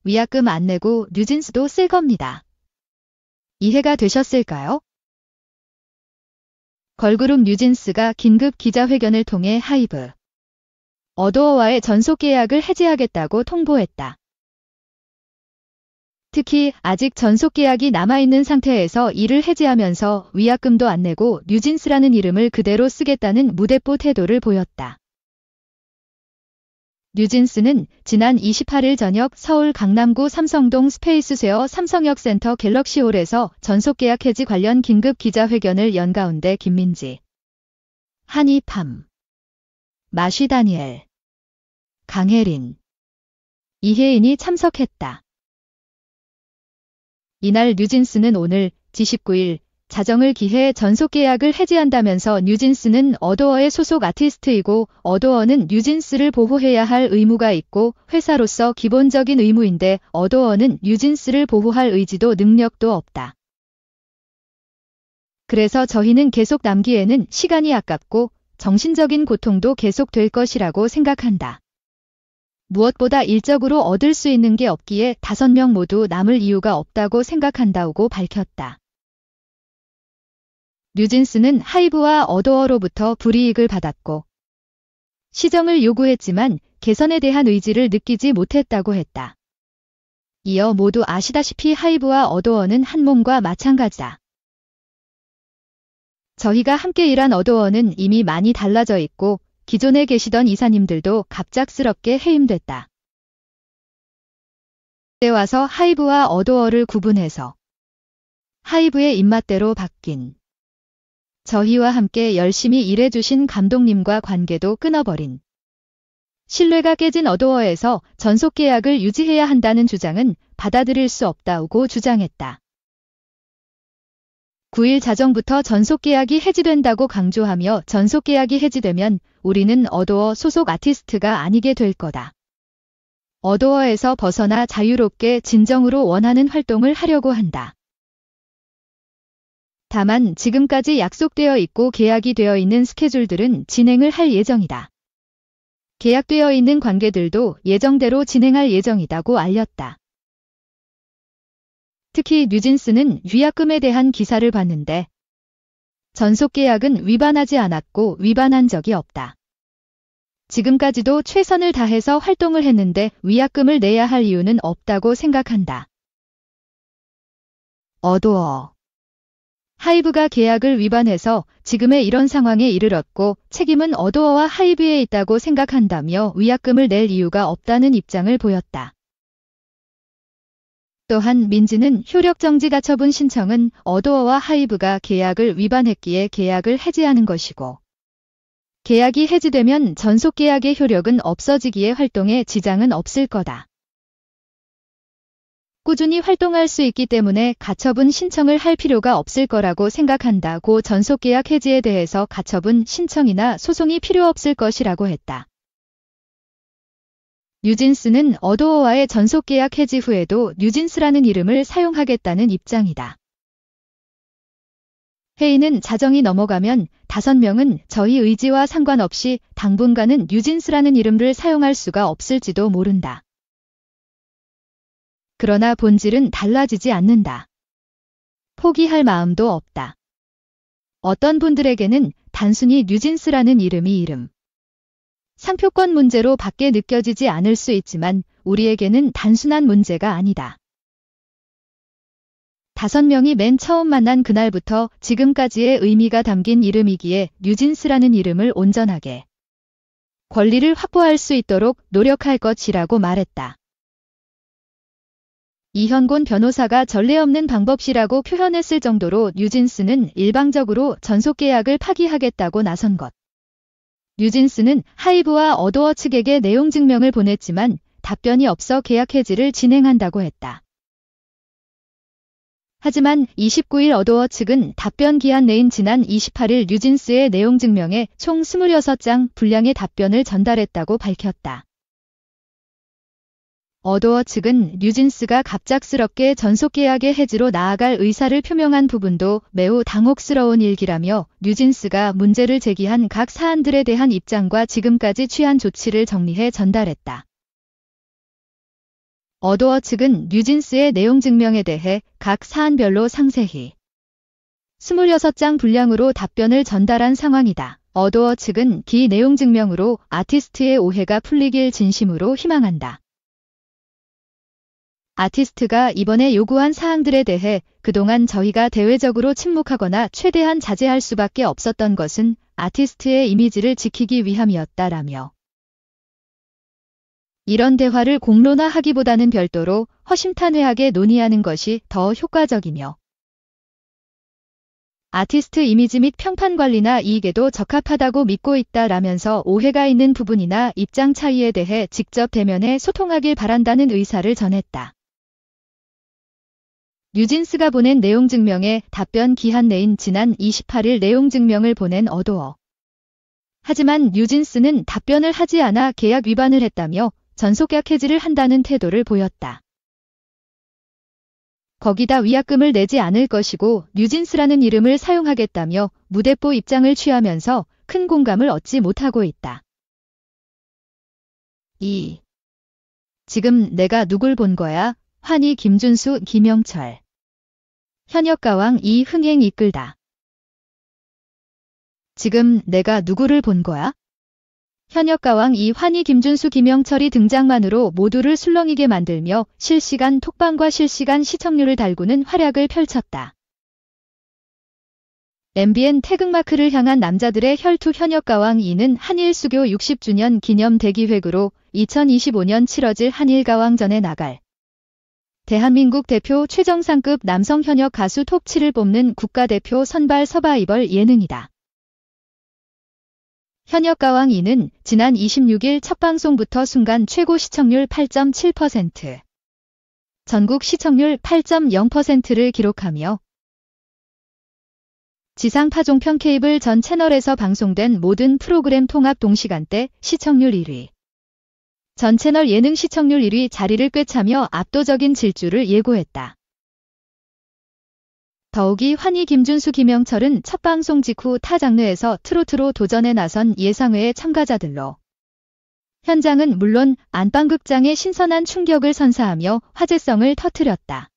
위약금 안 내고 뉴진스도 쓸 겁니다. 이해가 되셨을까요? 걸그룹 뉴진스가 긴급 기자회견을 통해 하이브, 어도어와의 전속 계약을 해지하겠다고 통보했다. 특히 아직 전속 계약이 남아있는 상태에서 이를 해지하면서 위약금도 안 내고 뉴진스라는 이름을 그대로 쓰겠다는 무대뽀 태도를 보였다. 뉴진스는 지난 28일 저녁 서울 강남구 삼성동 스페이스쉐어 삼성역센터 갤럭시홀에서 전속계약 해지 관련 긴급 기자회견을 연 가운데 김민지, 한이팜, 마쉬다니엘, 강혜린, 이혜인이 참석했다. 이날 뉴진스는 오늘 지19일 자정을 기해 전속계약을 해지한다면서 뉴진스는 어도어의 소속 아티스트이고 어도어는 뉴진스를 보호해야 할 의무가 있고 회사로서 기본적인 의무인데 어도어는 뉴진스를 보호할 의지도 능력도 없다. 그래서 저희는 계속 남기에는 시간이 아깝고 정신적인 고통도 계속될 것이라고 생각한다. 무엇보다 일적으로 얻을 수 있는 게 없기에 5명 모두 남을 이유가 없다고 생각한다고 밝혔다. 뉴진스는 하이브와 어도어로부터 불이익을 받았고 시정을 요구했지만 개선에 대한 의지를 느끼지 못했다고 했다. 이어 모두 아시다시피 하이브와 어도어는 한 몸과 마찬가지다. 저희가 함께 일한 어도어는 이미 많이 달라져 있고 기존에 계시던 이사님들도 갑작스럽게 해임됐다. 그때 와서 하이브와 어도어를 구분해서 하이브의 입맛대로 바뀐 저희와 함께 열심히 일해주신 감독님과 관계도 끊어버린 신뢰가 깨진 어도어에서 전속계약을 유지해야 한다는 주장은 받아들일 수 없다고 주장했다. 9일 자정부터 전속계약이 해지된다고 강조하며 전속계약이 해지되면 우리는 어도어 소속 아티스트가 아니게 될 거다. 어도어에서 벗어나 자유롭게 진정으로 원하는 활동을 하려고 한다. 다만 지금까지 약속되어 있고 계약이 되어 있는 스케줄들은 진행을 할 예정이다. 계약되어 있는 관계들도 예정대로 진행할 예정이다고 알렸다. 특히 뉴진스는 위약금에 대한 기사를 봤는데 전속계약은 위반하지 않았고 위반한 적이 없다. 지금까지도 최선을 다해서 활동을 했는데 위약금을 내야 할 이유는 없다고 생각한다. 어도어 하이브가 계약을 위반해서 지금의 이런 상황에 이르렀고 책임은 어도어와 하이브에 있다고 생각한다며 위약금을 낼 이유가 없다는 입장을 보였다. 또한 민지는 효력정지 가처분 신청은 어도어와 하이브가 계약을 위반했기에 계약을 해지하는 것이고 계약이 해지되면 전속계약의 효력은 없어지기에 활동에 지장은 없을 거다. 꾸준히 활동할 수 있기 때문에 가처분 신청을 할 필요가 없을 거라고 생각한다고 전속계약 해지에 대해서 가처분 신청이나 소송이 필요 없을 것이라고 했다. 뉴진스는 어도어와의 전속계약 해지 후에도 뉴진스라는 이름을 사용하겠다는 입장이다. 회의는 자정이 넘어가면 5명은 저희 의지와 상관없이 당분간은 뉴진스라는 이름을 사용할 수가 없을지도 모른다. 그러나 본질은 달라지지 않는다. 포기할 마음도 없다. 어떤 분들에게는 단순히 뉴진스라는 이름이 상표권 문제로 밖에 느껴지지 않을 수 있지만 우리에게는 단순한 문제가 아니다. 5명이 맨 처음 만난 그날부터 지금까지의 의미가 담긴 이름이기에 뉴진스라는 이름을 온전하게 권리를 확보할 수 있도록 노력할 것이라고 말했다. 이현곤 변호사가 전례 없는 방법이라고 표현했을 정도로 뉴진스는 일방적으로 전속계약을 파기하겠다고 나선 것. 뉴진스는 하이브와 어도어 측에게 내용 증명을 보냈지만 답변이 없어 계약 해지를 진행한다고 했다. 하지만 29일 어도어 측은 답변 기한 내인 지난 28일 뉴진스의 내용 증명에 총 26장 분량의 답변을 전달했다고 밝혔다. 어도어 측은 뉴진스가 갑작스럽게 전속계약의 해지로 나아갈 의사를 표명한 부분도 매우 당혹스러운 일기라며 뉴진스가 문제를 제기한 각 사안들에 대한 입장과 지금까지 취한 조치를 정리해 전달했다. 어도어 측은 뉴진스의 내용 증명에 대해 각 사안별로 상세히 26장 분량으로 답변을 전달한 상황이다. 어도어 측은 기 내용 증명으로 아티스트의 오해가 풀리길 진심으로 희망한다. 아티스트가 이번에 요구한 사항들에 대해 그동안 저희가 대외적으로 침묵하거나 최대한 자제할 수밖에 없었던 것은 아티스트의 이미지를 지키기 위함이었다라며 이런 대화를 공론화하기보다는 별도로 허심탄회하게 논의하는 것이 더 효과적이며 아티스트 이미지 및 평판 관리나 이익에도 적합하다고 믿고 있다라면서 오해가 있는 부분이나 입장 차이에 대해 직접 대면해 소통하길 바란다는 의사를 전했다. 뉴진스가 보낸 내용 증명에 답변 기한 내인 지난 28일 내용 증명을 보낸 어도어. 하지만 뉴진스는 답변을 하지 않아 계약 위반을 했다며 전속계약 해지를 한다는 태도를 보였다. 거기다 위약금을 내지 않을 것이고 뉴진스라는 이름을 사용하겠다며 무대뽀 입장을 취하면서 큰 공감을 얻지 못하고 있다. 2. 지금 내가 누굴 본 거야? 환희 김준수 김영철. 현역가왕 이흥행 이끌다. 지금 내가 누구를 본 거야? 현역가왕 환희 김준수 김영철이 등장만으로 모두를 술렁이게 만들며 실시간 톡방과 실시간 시청률을 달구는 활약을 펼쳤다. MBN 태극마크를 향한 남자들의 혈투 현역가왕 이는 한일수교 60주년 기념 대기획으로 2025년 치러질 한일가왕전에 나갈 대한민국 대표 최정상급 남성 현역 가수 톱7을 뽑는 국가대표 선발 서바이벌 예능이다. 현역가왕 이는 지난 26일 첫 방송부터 순간 최고 시청률 8.7%, 전국 시청률 8.0%를 기록하며 지상파종편 케이블 전 채널에서 방송된 모든 프로그램 통합 동시간대 시청률 1위, 전 채널 예능 시청률 1위 자리를 꿰차며 압도적인 질주를 예고했다. 더욱이 환희 김준수 김영철은 첫 방송 직후 타 장르에서 트로트로 도전에 나선 예상외의 참가자들로 현장은 물론 안방극장의 신선한 충격을 선사하며 화제성을 터뜨렸다.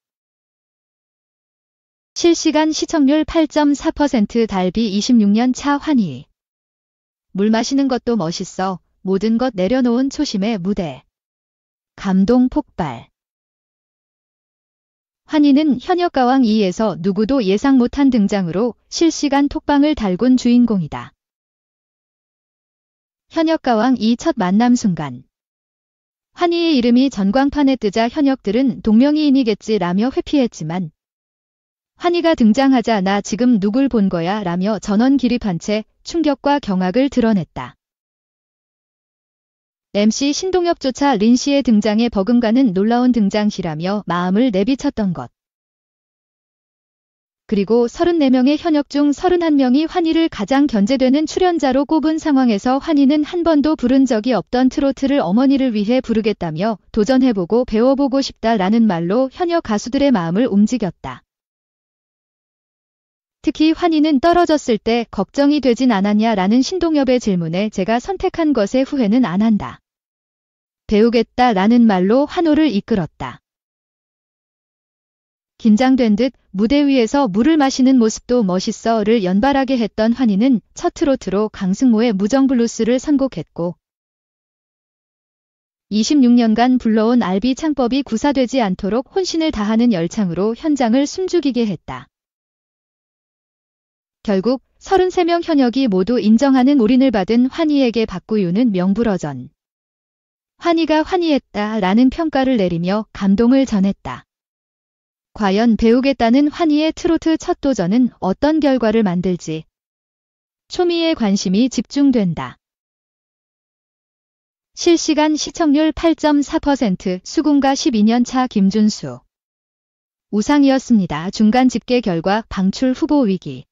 실시간 시청률 8.4% 달비 26년 차 환희. 물 마시는 것도 멋있어. 모든 것 내려놓은 초심의 무대. 감동 폭발. 환희는 현역가왕 2에서 누구도 예상 못한 등장으로 실시간 톡방을 달군 주인공이다. 현역가왕 2 첫 만남 순간. 환희의 이름이 전광판에 뜨자 현역들은 동명이인이겠지라며 회피했지만 환희가 등장하자 나 지금 누굴 본 거야 라며 전원 기립한 채 충격과 경악을 드러냈다. MC 신동엽조차 린 씨의 등장에 버금가는 놀라운 등장시라며 마음을 내비쳤던 것. 그리고 34명의 현역 중 31명이 환희를 가장 견제되는 출연자로 꼽은 상황에서 환희는 한 번도 부른 적이 없던 트로트를 어머니를 위해 부르겠다며 도전해보고 배워보고 싶다라는 말로 현역 가수들의 마음을 움직였다. 특히 환희는 떨어졌을 때 걱정이 되진 않았냐라는 신동엽의 질문에 제가 선택한 것에 후회는 안 한다. 배우겠다라는 말로 환호를 이끌었다. 긴장된 듯 무대 위에서 물을 마시는 모습도 멋있어를 연발하게 했던 환희는 첫 트로트로 강승모의 무정블루스를 선곡했고 26년간 불러온 알비 창법이 구사되지 않도록 혼신을 다하는 열창으로 현장을 숨죽이게 했다. 결국 33명 현역이 모두 인정하는 올인을 받은 환희에게 박구유는 명불허전. 환희가 환희했다라는 평가를 내리며 감동을 전했다. 과연 배우겠다는 환희의 트로트 첫 도전은 어떤 결과를 만들지? 초미의 관심이 집중된다. 실시간 시청률 8.4% 수군가 12년 차 김준수. 우상이었습니다. 중간 집계 결과 방출 후보 위기.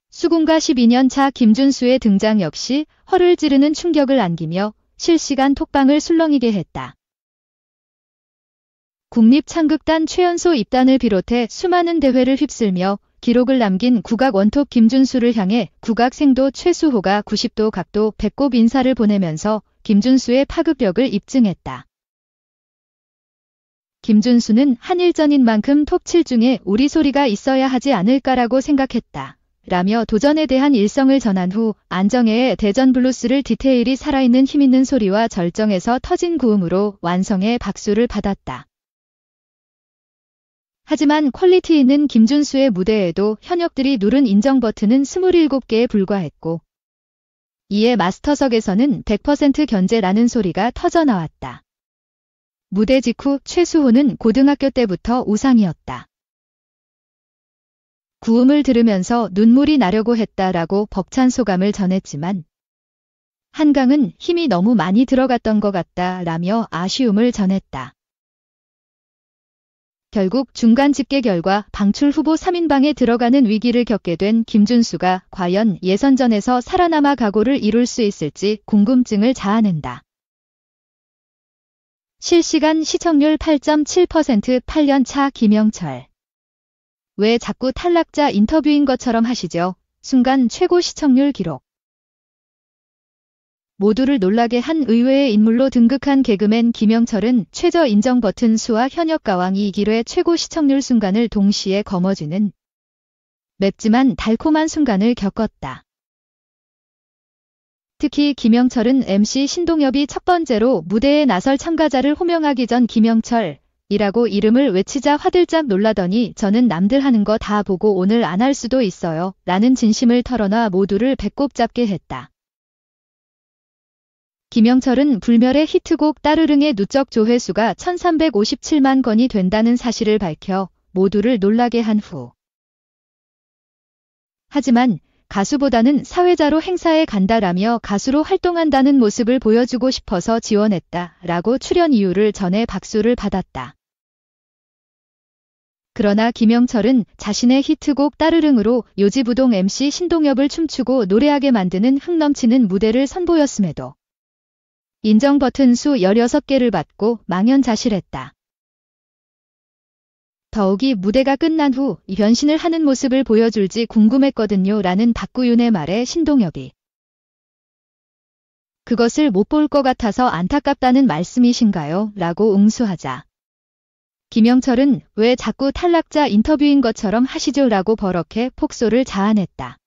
수군가 12년 차 김준수의 등장 역시 허를 찌르는 충격을 안기며 실시간 톡방을 술렁이게 했다. 국립창극단 최연소 입단을 비롯해 수많은 대회를 휩쓸며 기록을 남긴 국악 원톱 김준수를 향해 국악생도 최수호가 90도 각도 배꼽 인사를 보내면서 김준수의 파급력을 입증했다. 김준수는 한일전인 만큼 톱7 중에 우리 소리가 있어야 하지 않을까라고 생각했다. 라며 도전에 대한 일성을 전한 후 안정혜의 대전 블루스를 디테일이 살아있는 힘있는 소리와 절정에서 터진 고음으로 완성해 박수를 받았다. 하지만 퀄리티 있는 김준수의 무대에도 현역들이 누른 인정 버튼은 27개에 불과했고 이에 마스터석에서는 100% 견제라는 소리가 터져나왔다. 무대 직후 최수호는 고등학교 때부터 우상이었다. 구음을 들으면서 눈물이 나려고 했다라고 벅찬 소감을 전했지만 한강은 힘이 너무 많이 들어갔던 것 같다라며 아쉬움을 전했다. 결국 중간 집계 결과 방출 후보 3인방에 들어가는 위기를 겪게 된 김준수가 과연 예선전에서 살아남아 각오를 이룰 수 있을지 궁금증을 자아낸다. 실시간 시청률 8.7% 8년차 김영철. 왜 자꾸 탈락자 인터뷰인 것처럼 하시죠? 순간 최고 시청률 기록. 모두를 놀라게 한 의외의 인물로 등극한 개그맨 김영철은 최저 인정 버튼 수와 현역 가왕이 1회 최고 시청률 순간을 동시에 거머쥐는 맵지만 달콤한 순간을 겪었다. 특히 김영철은 MC 신동엽이 첫 번째로 무대에 나설 참가자를 호명하기 전 김영철 이라고 이름을 외치자 화들짝 놀라더니 저는 남들 하는 거 다 보고 오늘 안 할 수도 있어요 라는 진심을 털어놔 모두를 배꼽 잡게 했다. 김영철은 불멸의 히트곡 따르릉의 누적 조회수가 1357만 건이 된다는 사실을 밝혀 모두를 놀라게 한 후 하지만 가수보다는 사회자로 행사에 간다라며 가수로 활동한다는 모습을 보여주고 싶어서 지원했다 라고 출연 이유를 전해 박수를 받았다. 그러나 김영철은 자신의 히트곡 따르릉으로 요지부동 MC 신동엽을 춤추고 노래하게 만드는 흥 넘치는 무대를 선보였음에도 인정 버튼 수 16개를 받고 망연자실했다. 더욱이 무대가 끝난 후 변신을 하는 모습을 보여줄지 궁금했거든요 라는 박구윤의 말에 신동엽이 그것을 못 볼 것 같아서 안타깝다는 말씀이신가요? 라고 응수하자 김영철은 왜 자꾸 탈락자 인터뷰인 것처럼 하시죠? 라고 버럭해 폭소를 자아냈다.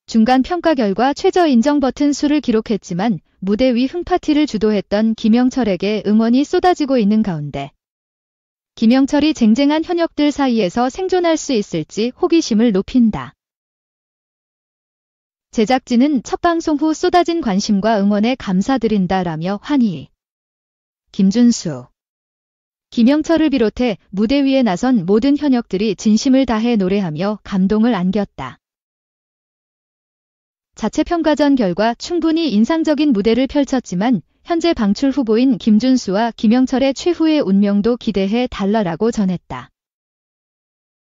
중간 평가 결과 최저 인정 버튼 수를 기록했지만 무대 위 흥파티를 주도했던 김영철에게 응원이 쏟아지고 있는 가운데 김영철이 쟁쟁한 현역들 사이에서 생존할 수 있을지 호기심을 높인다. 제작진은 첫 방송 후 쏟아진 관심과 응원에 감사드린다라며 환희. 김준수, 김영철을 비롯해 무대 위에 나선 모든 현역들이 진심을 다해 노래하며 감동을 안겼다. 자체 평가전 결과 충분히 인상적인 무대를 펼쳤지만 현재 방출 후보인 김준수와 김영철의 최후의 운명도 기대해 달라라고 전했다.